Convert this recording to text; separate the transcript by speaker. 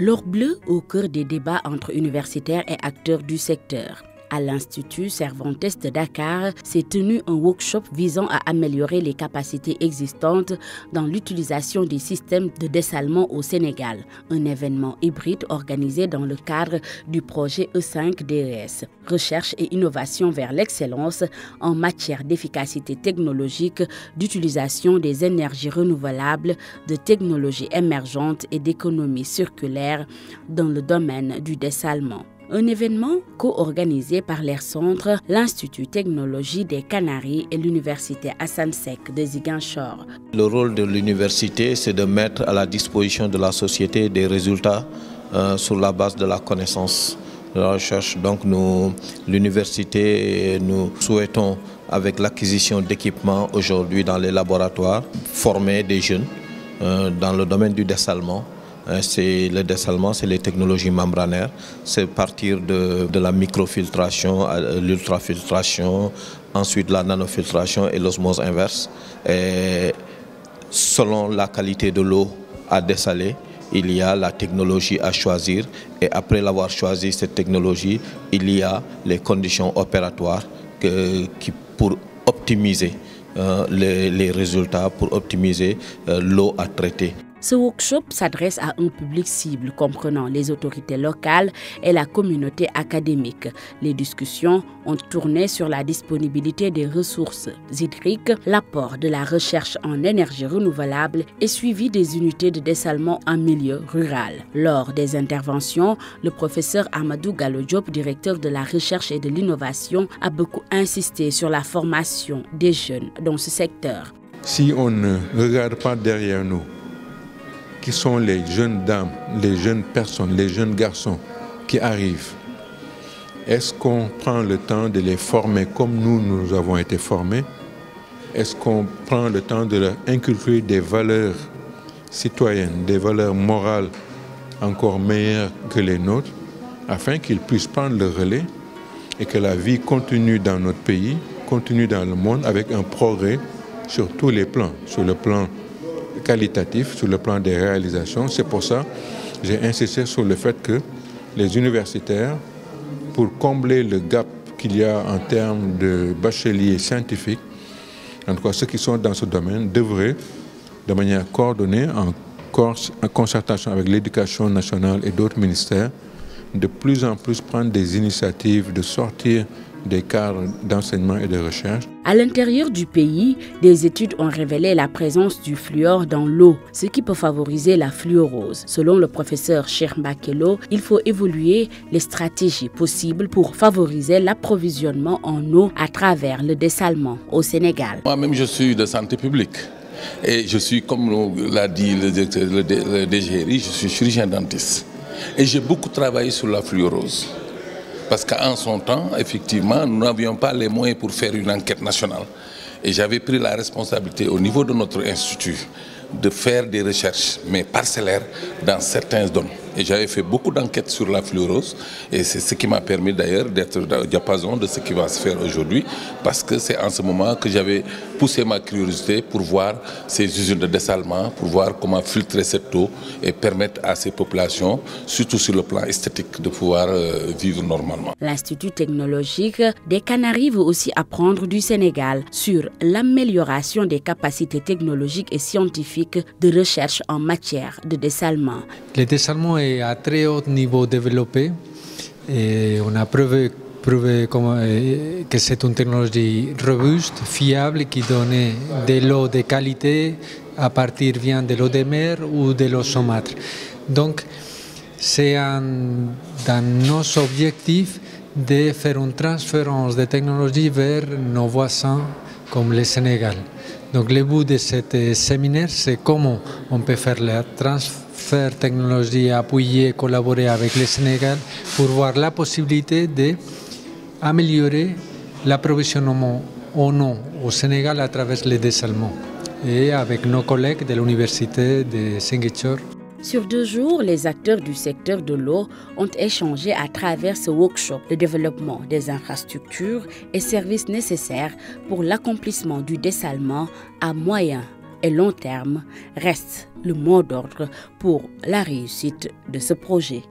Speaker 1: L'or bleu au cœur des débats entre universitaires et acteurs du secteur. À l'Institut Cervantes de Dakar s'est tenu un workshop visant à améliorer les capacités existantes dans l'utilisation des systèmes de dessalement au Sénégal. Un événement hybride organisé dans le cadre du projet E5DES, Recherche et innovation vers l'excellence en matière d'efficacité technologique, d'utilisation des énergies renouvelables, de technologies émergentes et d'économie circulaire dans le domaine du dessalement. Un événement co-organisé par l'Air Centre, l'Institut Technologie des Canaries et l'Université Assane Seck de Ziguinchor.
Speaker 2: Le rôle de l'université, c'est de mettre à la disposition de la société des résultats sur la base de la connaissance, de la recherche. Donc l'université, nous souhaitons, avec l'acquisition d'équipements aujourd'hui dans les laboratoires, former des jeunes dans le domaine du dessalement. Le dessalement, c'est les technologies membranaires. C'est partir de la microfiltration à l'ultrafiltration, ensuite la nanofiltration et l'osmose inverse. Et selon la qualité de l'eau à dessaler, il y a la technologie à choisir. Et après l'avoir choisi, cette technologie, il y a les conditions opératoires pour optimiser les résultats, pour optimiser l'eau à traiter.
Speaker 1: Ce workshop s'adresse à un public cible comprenant les autorités locales et la communauté académique. Les discussions ont tourné sur la disponibilité des ressources hydriques, l'apport de la recherche en énergie renouvelable et suivi des unités de dessalement en milieu rural. Lors des interventions, le professeur Amadou Gallo Diop, directeur de la recherche et de l'innovation, a beaucoup insisté sur la formation des jeunes dans ce secteur.
Speaker 3: Si on ne regarde pas derrière nous, qui sont les jeunes dames, les jeunes personnes, les jeunes garçons qui arrivent. Est-ce qu'on prend le temps de les former comme nous avons été formés? Est-ce qu'on prend le temps de leur inculquer des valeurs citoyennes, des valeurs morales encore meilleures que les nôtres, afin qu'ils puissent prendre le relais et que la vie continue dans notre pays, continue dans le monde avec un progrès sur tous les plans, sur le plan qualitatif, sur le plan des réalisations. C'est pour ça que j'ai insisté sur le fait que les universitaires, pour combler le gap qu'il y a en termes de bacheliers scientifiques, en tout cas ceux qui sont dans ce domaine, devraient, de manière coordonnée, en concertation avec l'éducation nationale et d'autres ministères, de plus en plus prendre des initiatives de sortir des cadres d'enseignement et de recherche.
Speaker 1: À l'intérieur du pays, des études ont révélé la présence du fluor dans l'eau, ce qui peut favoriser la fluorose. Selon le professeur Cheikh Bakelo, il faut évoluer les stratégies possibles pour favoriser l'approvisionnement en eau à travers le dessalement au Sénégal.
Speaker 4: Moi-même, je suis de santé publique. Et je suis, comme l'a dit le DGRI, je suis chirurgien dentiste. Et j'ai beaucoup travaillé sur la fluorose. Parce qu'en son temps, effectivement, nous n'avions pas les moyens pour faire une enquête nationale. Et j'avais pris la responsabilité au niveau de notre institut de faire des recherches, mais parcellaires, dans certains domaines. Et j'avais fait beaucoup d'enquêtes sur la fluorose. Et c'est ce qui m'a permis d'ailleurs d'être dans le diapason de ce qui va se faire aujourd'hui. Parce que c'est en ce moment que j'avais poussé ma curiosité pour voir ces usines de dessalement, pour voir comment filtrer cette eau et permettre à ces populations, surtout sur le plan esthétique, de pouvoir vivre normalement.
Speaker 1: L'Institut technologique des Canaries veut aussi apprendre du Sénégal sur l'amélioration des capacités technologiques et scientifiques de recherche en matière de dessalement.
Speaker 5: Le dessalement est à très haut niveau développé et on a prouvé que c'est une technologie robuste, fiable, qui donne de l'eau de qualité à partir de l'eau de mer ou de l'eau saumâtre. Donc c'est dans nos objectifs de faire une transférence de technologie vers nos voisins comme le Sénégal. Donc le but de ce séminaire, c'est comment on peut faire le transfert technologie, appuyer, collaborer avec le Sénégal pour voir la possibilité d'améliorer l'approvisionnement en eau au Sénégal à travers le dessalement et avec nos collègues de l'université de Ziguinchor.
Speaker 1: Sur 2 jours, les acteurs du secteur de l'eau ont échangé à travers ce workshop le développement des infrastructures et services nécessaires pour l'accomplissement du dessalement à moyen et long terme reste le mot d'ordre pour la réussite de ce projet.